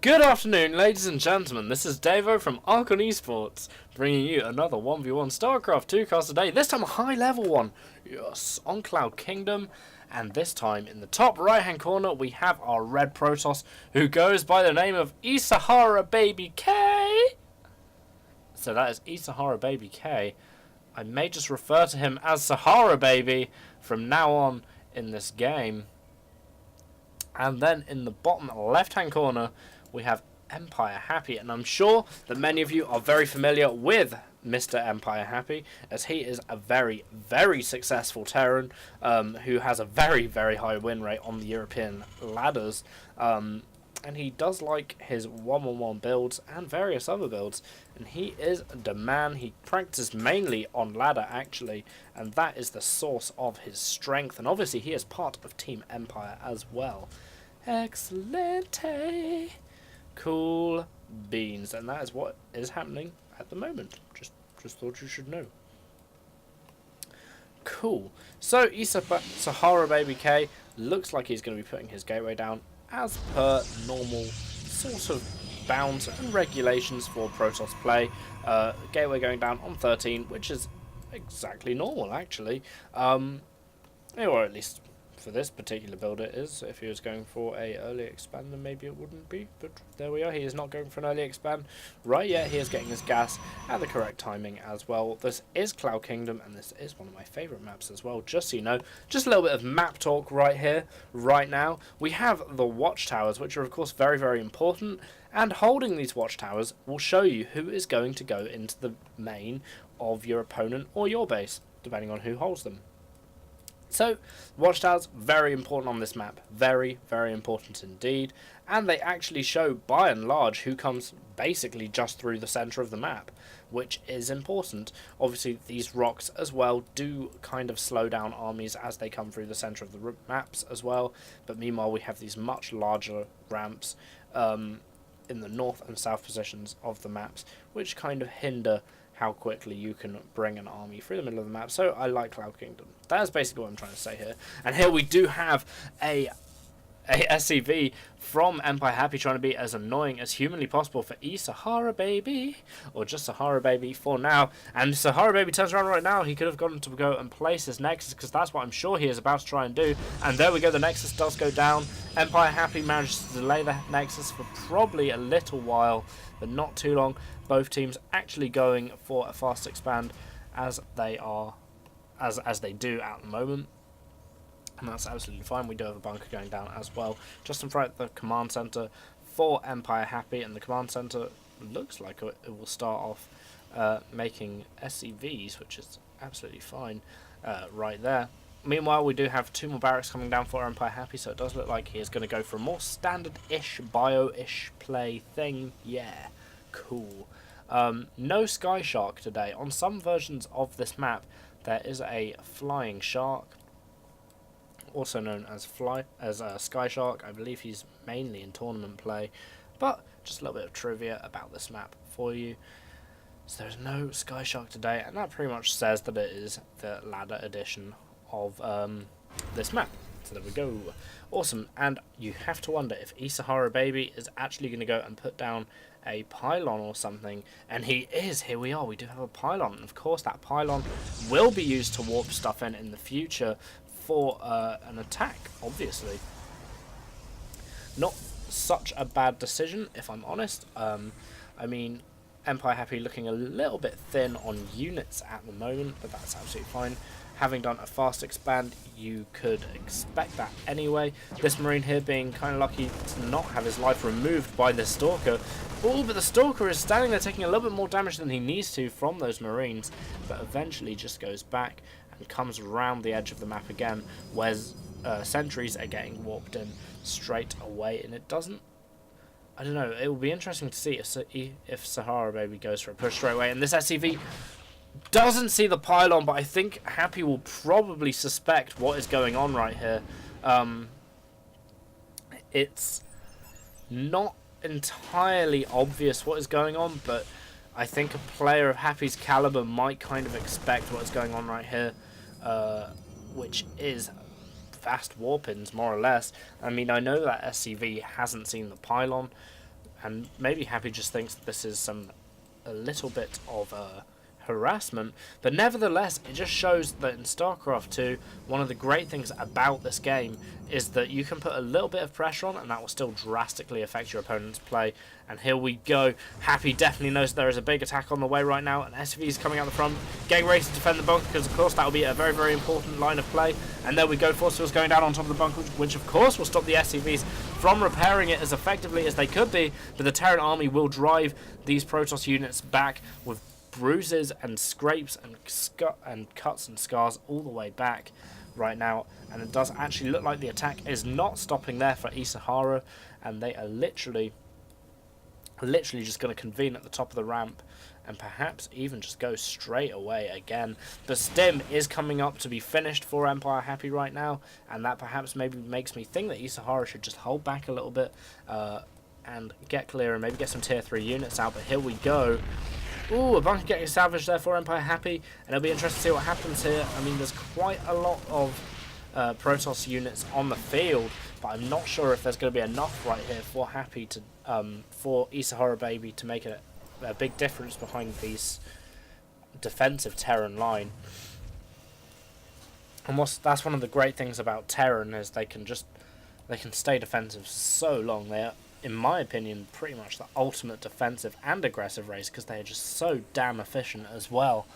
Good afternoon, ladies and gentlemen. This is Davo from Archon Esports, bringing you another 1v1 Starcraft 2 cast today. This time a high-level one. Yes, on Cloud Kingdom. And this time, in the top right-hand corner, we have our red Protoss, who goes by the name of eSaharaBabyK. So that is eSaharaBabyK. I may just refer to him as Sahara Baby from now on in this game. And then in the bottom left-hand corner, we have EmpireHappy, and I'm sure that many of you are very familiar with Mr. EmpireHappy, as he is a very, very successful Terran who has a very, very high win rate on the European ladders, and he does like his 1-on-1 builds and various other builds, and he is the man. He practices mainly on ladder, actually, and that is the source of his strength, and obviously he is part of Team Empire as well. Excellent. Cool beans, and that is what is happening at the moment. Just thought you should know. Cool. So eSaharaBabyK looks like he's going to be putting his gateway down as per normal sort of bounds and regulations for Protoss play. Gateway going down on 13, which is exactly normal actually, or at least for this particular build it is. If he was going for a early expand, then maybe it wouldn't be, but there we are. He is not going for an early expand right yet. He is getting his gas at the correct timing as well. This is Cloud Kingdom, and this is one of my favorite maps as well, just so you know. Just a little bit of map talk right here, right now. We have the watchtowers, which are of course very, very important, and holding these watchtowers will show you who is going to go into the main of your opponent or your base, depending on who holds them. So, watchtowers, very important on this map. Very, very important indeed. And they actually show, by and large, who comes basically just through the centre of the map, which is important. Obviously, these rocks as well do kind of slow down armies as they come through the centre of the maps as well. But meanwhile, we have these much larger ramps in the north and south positions of the maps, which kind of hinder how quickly you can bring an army through the middle of the map. So I like Cloud Kingdom. That is basically what I'm trying to say here. And here we do have a SCV from EmpireHappy trying to be as annoying as humanly possible for eSaharaBaby, or just SaharaBaby for now. And SaharaBaby turns around right now. He could have gone to go and place his Nexus, because that's what I'm sure he is about to try and do. And there we go, the Nexus does go down. EmpireHappy manages to delay the Nexus for probably a little while, but not too long. Both teams actually going for a fast expand as they are, as they do at the moment. And that's absolutely fine. We do have a bunker going down as well, just in front of the command center for EmpireHappy, and the command center looks like it will start off making SCVs, which is absolutely fine right there. Meanwhile, we do have two more barracks coming down for EmpireHappy, so it does look like he is going to go for a more standard-ish, bio-ish play thing. Yeah, cool. No Sky Shark today. On some versions of this map, there is a flying shark, also known as Sky Shark. I believe he's mainly in tournament play, but just a little bit of trivia about this map for you. So there's no Sky Shark today, and that pretty much says that it is the ladder edition of this map. So there we go. Awesome. And you have to wonder if eSaharaBaby is actually going to go and put down a pylon or something, and he is. Here we are. We do have a pylon, and of course that pylon will be used to warp stuff in the future for an attack, obviously. Not such a bad decision, if I'm honest. I mean, EmpireHappy looking a little bit thin on units at the moment, but that's absolutely fine. Having done a fast expand, you could expect that anyway. This Marine here being kind of lucky to not have his life removed by the Stalker. Oh, but the Stalker is standing there taking a little bit more damage than he needs to from those Marines, but eventually just goes back and comes around the edge of the map again, where sentries are getting warped in straight away, and it doesn't... I don't know, it will be interesting to see if SaharaBaby goes for a push straight away, and this SCV doesn't see the pylon, but I think Happy will probably suspect what is going on right here. It's not entirely obvious what is going on, but I think a player of Happy's caliber might kind of expect what is going on right here, which is fast warpins, more or less. I mean, I know that SCV hasn't seen the pylon, and maybe Happy just thinks this is a little bit of harassment, but nevertheless it just shows that in StarCraft 2 one of the great things about this game is that you can put a little bit of pressure on and that will still drastically affect your opponent's play. And here we go. Happy definitely knows there is a big attack on the way right now, and SV is coming out the front, getting ready to defend the bunker, because of course that will be a very, very important line of play. And there we go, force fields going down on top of the bunker, which of course will stop the SCVs from repairing it as effectively as they could be, but the Terran army will drive these Protoss units back with bruises and scrapes and cuts and scars all the way back right now. And it does actually look like the attack is not stopping there for eSahara, and they are literally just going to convene at the top of the ramp and perhaps even just go straight away again. The stim is coming up to be finished for EmpireHappy right now, and that perhaps maybe makes me think that eSahara should just hold back a little bit and get clear and maybe get some tier 3 units out. But here we go. Ooh, a bunker getting salvaged there for EmpireHappy, and it'll be interesting to see what happens here. I mean, there's quite a lot of Protoss units on the field, but I'm not sure if there's going to be enough right here for Happy to for eSaharaBaby to make a big difference behind these defensive Terran line. And that's one of the great things about Terran, is they can stay defensive so long. They are, in my opinion, pretty much the ultimate defensive and aggressive race, because they are just so damn efficient as well.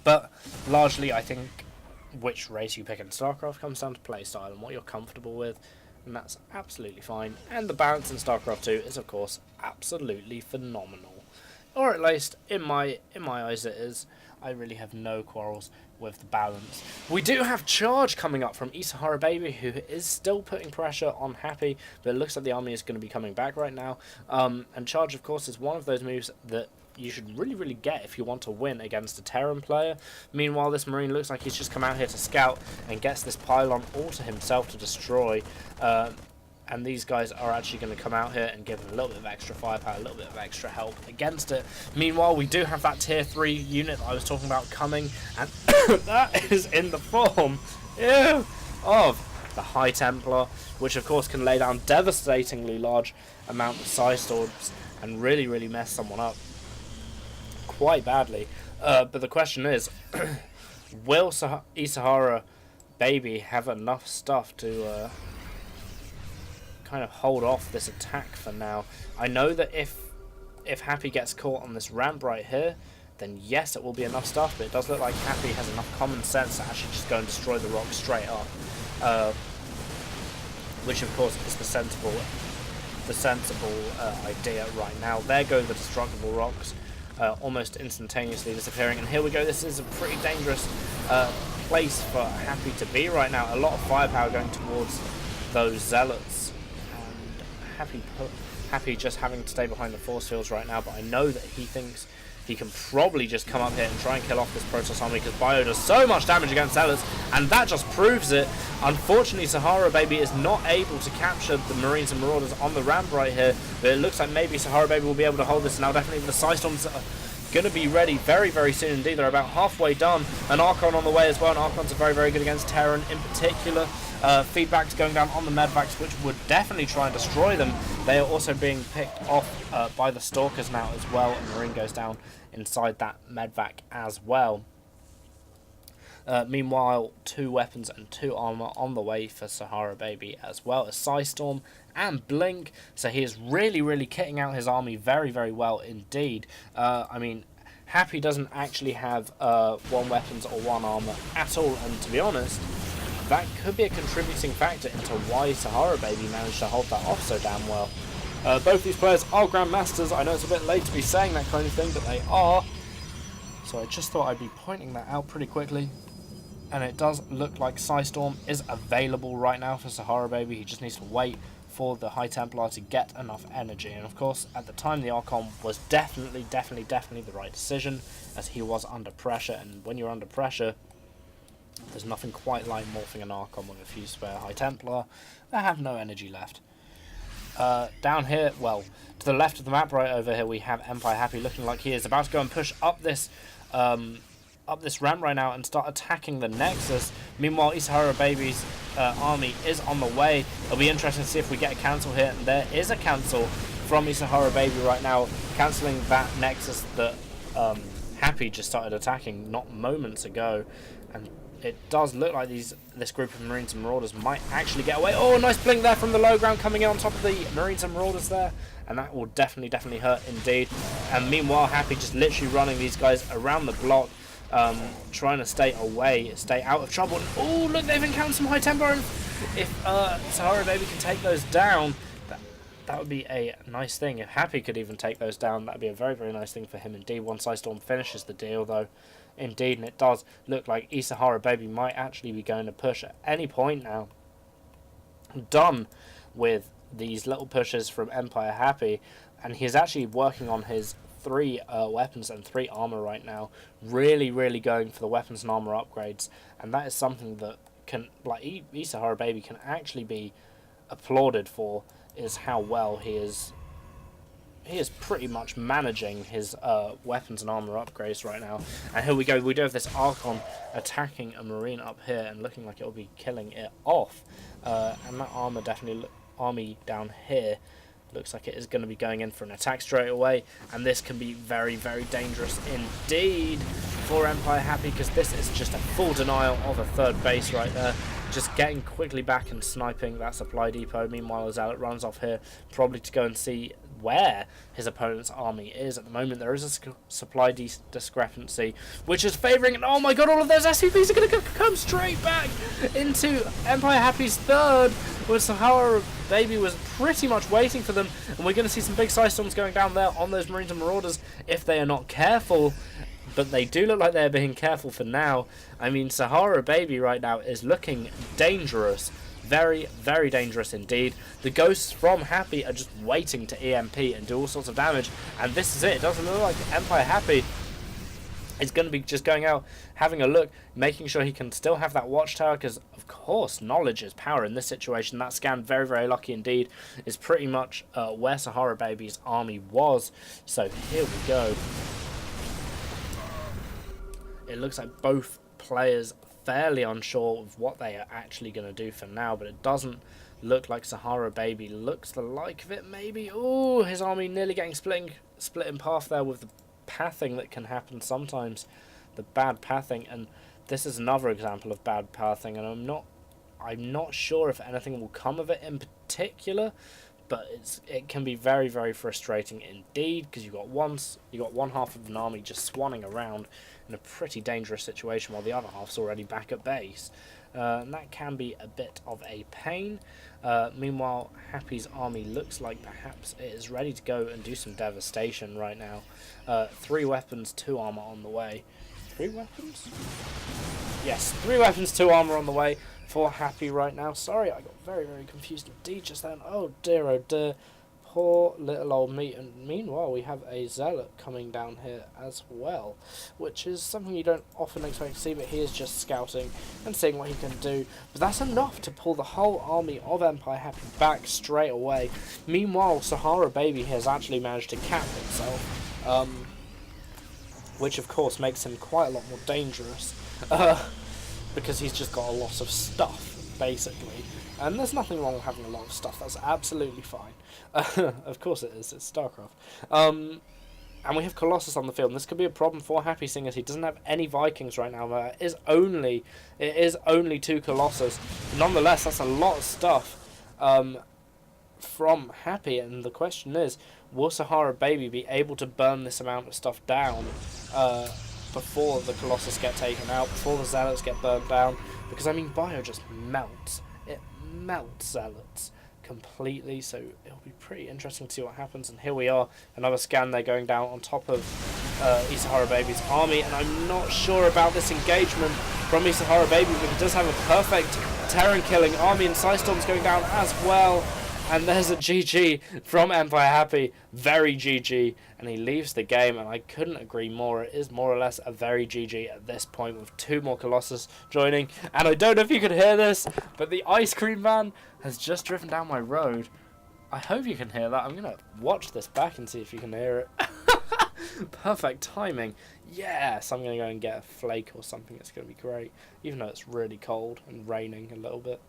But largely, I think which race you pick in StarCraft comes down to playstyle and what you're comfortable with, and that's absolutely fine. And the balance in StarCraft 2 is, of course, absolutely phenomenal, or at least in my eyes it is. I really have no quarrels with the balance. We do have Charge coming up from eSaharaBaby, who is still putting pressure on Happy, but it looks like the army is going to be coming back right now. And Charge, of course, is one of those moves that you should really get if you want to win against a Terran player. Meanwhile, this Marine looks like he's just come out here to scout and gets this pylon all to himself to destroy. And these guys are actually going to come out here and give him a little bit of extra firepower, a little bit of extra help against it. Meanwhile, we do have that tier 3 unit that I was talking about coming, and that is in the form of the High Templar, which of course can lay down devastatingly large amount of Psi Storms and really mess someone up quite badly. But the question is, will eSaharaBaby have enough stuff to kind of hold off this attack for now? I know that if Happy gets caught on this ramp right here, then yes, it will be enough stuff, but it does look like Happy has enough common sense to actually just go and destroy the rock straight up, which of course is the sensible idea right now. There go the destructible rocks, almost instantaneously disappearing, and here we go. This is a pretty dangerous place for Happy to be right now. A lot of firepower going towards those zealots, and Happy just having to stay behind the force fields right now. But I know that he thinks he can probably just come up here and try and kill off this Protoss army, because Bio does so much damage against zealots, and that just proves it. Unfortunately, SaharaBaby is not able to capture the Marines and Marauders on the ramp right here, but it looks like maybe SaharaBaby will be able to hold this now. Definitely the Psi Storms are going to be ready very soon indeed. They're about halfway done. An Archon on the way as well, and Archons are very good against Terran in particular. Feedback's going down on the medvacs, which would definitely try and destroy them. They are also being picked off by the Stalkers now as well, and Marine goes down inside that medvac as well. Meanwhile, 2 weapons and 2 armor on the way for SaharaBaby, as well as Psi Storm and Blink. So he is really kitting out his army very well indeed. I mean, Happy doesn't actually have 1 weapons or 1 armor at all, and to be honest, that could be a contributing factor into why SaharaBaby managed to hold that off so damn well. Both these players are Grandmasters. I know it's a bit late to be saying that kind of thing, but they are. So I just thought I'd be pointing that out pretty quickly. And it does look like Psi Storm is available right now for SaharaBaby. He just needs to wait for the High Templar to get enough energy. And of course, at the time, the Archon was definitely the right decision, as he was under pressure. And when you're under pressure, there's nothing quite like morphing an Archon with a few spare High Templar that have no energy left. Down here, well, to the left of the map right over here, we have EmpireHappy looking like he is about to go and push up this up this ramp right now and start attacking the Nexus. Meanwhile, eSaharaBaby's army is on the way. It'll be interesting to see if we get a cancel here. And there is a cancel from eSaharaBaby right now, cancelling that Nexus that Happy just started attacking not moments ago. And it does look like this group of Marines and Marauders might actually get away. Oh, nice blink there from the low ground coming in on top of the Marines and Marauders there. And that will definitely hurt indeed. And meanwhile, Happy just literally running these guys around the block, trying to stay away, stay out of trouble. And, oh, look, they've encountered some high tempo. And if eSaharaBaby can take those down, that would be a nice thing. If Happy could even take those down, that would be a very nice thing for him indeed. Once Storm finishes the deal, though. Indeed, and it does look like eSaharaBaby might actually be going to push at any point now. Done with these little pushes from EmpireHappy, and he's actually working on his 3 weapons and 3 armor right now. Really going for the weapons and armor upgrades, and that is something that can, like, eSaharaBaby can actually be applauded for, is how well he is pretty much managing his weapons and armor upgrades right now. And here we go, we do have this Archon attacking a Marine up here and looking like it'll be killing it off. And that armor army down here looks like it is going to be going in for an attack straight away, and this can be very dangerous indeed for EmpireHappy, because this is just a full denial of a 3rd base right there, just getting quickly back and sniping that supply depot. Meanwhile, Zealot runs off here, probably to go and see where his opponent's army is. At the moment, there is a supply discrepancy, which is favouring, and oh my god, all of those SCVs are going to come straight back into EmpireHappy's 3rd, where eSaharaBaby was pretty much waiting for them, and we're going to see some big Storms going down there on those Marines and Marauders if they are not careful. But they do look like they're being careful for now. I mean, eSaharaBaby right now is looking dangerous. Very dangerous indeed. The ghosts from Happy are just waiting to EMP and do all sorts of damage. And this is it. It doesn't look like EmpireHappy is going to be just going out, having a look, making sure he can still have that watchtower, because, of course, knowledge is power in this situation. That scan, very lucky indeed, is pretty much where eSaharaBaby's army was. So here we go. It looks like both players fairly unsure of what they are actually going to do for now, but it doesn't look like eSaharaBaby looks the like of it, maybe. Oh, his army nearly getting split in half there with the pathing that can happen sometimes, the bad pathing, and this is another example of bad pathing, and I'm not sure if anything will come of it in particular, but it can be very frustrating indeed, because you got one half of an army just swanning around in a pretty dangerous situation while the other half's already back at base. And that can be a bit of a pain. Meanwhile, Happy's army looks like perhaps it is ready to go and do some devastation right now. 3 weapons, 2 armor on the way. 3 weapons? Yes, 3 weapons, 2 armor on the way for Happy right now. Sorry, I got very confused indeed just then. Oh dear. Poor little old me. And meanwhile, we have a Zealot coming down here as well, which is something you don't often expect to see, but he is just scouting and seeing what he can do. But that's enough to pull the whole army of EmpireHappy back straight away. Meanwhile, eSaharaBaby has actually managed to cap himself, which of course makes him quite a lot more dangerous, because he's just got a lot of stuff, basically. And there's nothing wrong with having a lot of stuff, that's absolutely fine. Of course it is, it's Starcraft. And we have Colossus on the field, and this could be a problem for Happy, seeing as he doesn't have any Vikings right now. It is only 2 Colossus. Nonetheless, that's a lot of stuff from Happy, and the question is, will eSaharaBaby be able to burn this amount of stuff down before the Colossus get taken out, before the Zealots get burnt down? Because, I mean, Bio just melts. It melts Zealots completely, so it'll be pretty interesting to see what happens. And here we are, another scan there going down on top of eSaharaBaby's army, and I'm not sure about this engagement from eSaharaBaby, but he does have a perfect Terran killing army, and Storm's going down as well. And there's a GG from EmpireHappy, very GG, and he leaves the game, and I couldn't agree more. It is more or less a very GG at this point, with 2 more Colossus joining. And I don't know if you could hear this, but the ice cream van has just driven down my road. I hope you can hear that. I'm going to watch this back and see if you can hear it. Perfect timing. Yes, I'm going to go and get a flake or something. It's going to be great. Even though it's really cold and raining a little bit.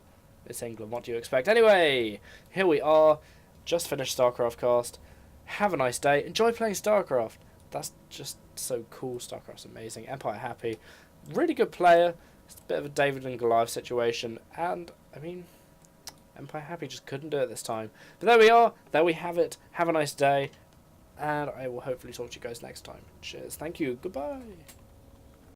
It's England. What do you expect? Anyway, here we are. Just finished Starcraft cast. Have a nice day. Enjoy playing Starcraft. That's just so cool. Starcraft's amazing. EmpireHappy. Really good player. It's a bit of a David and Goliath situation. And, I mean, EmpireHappy just couldn't do it this time. But there we are. There we have it. Have a nice day. And I will hopefully talk to you guys next time. Cheers. Thank you. Goodbye.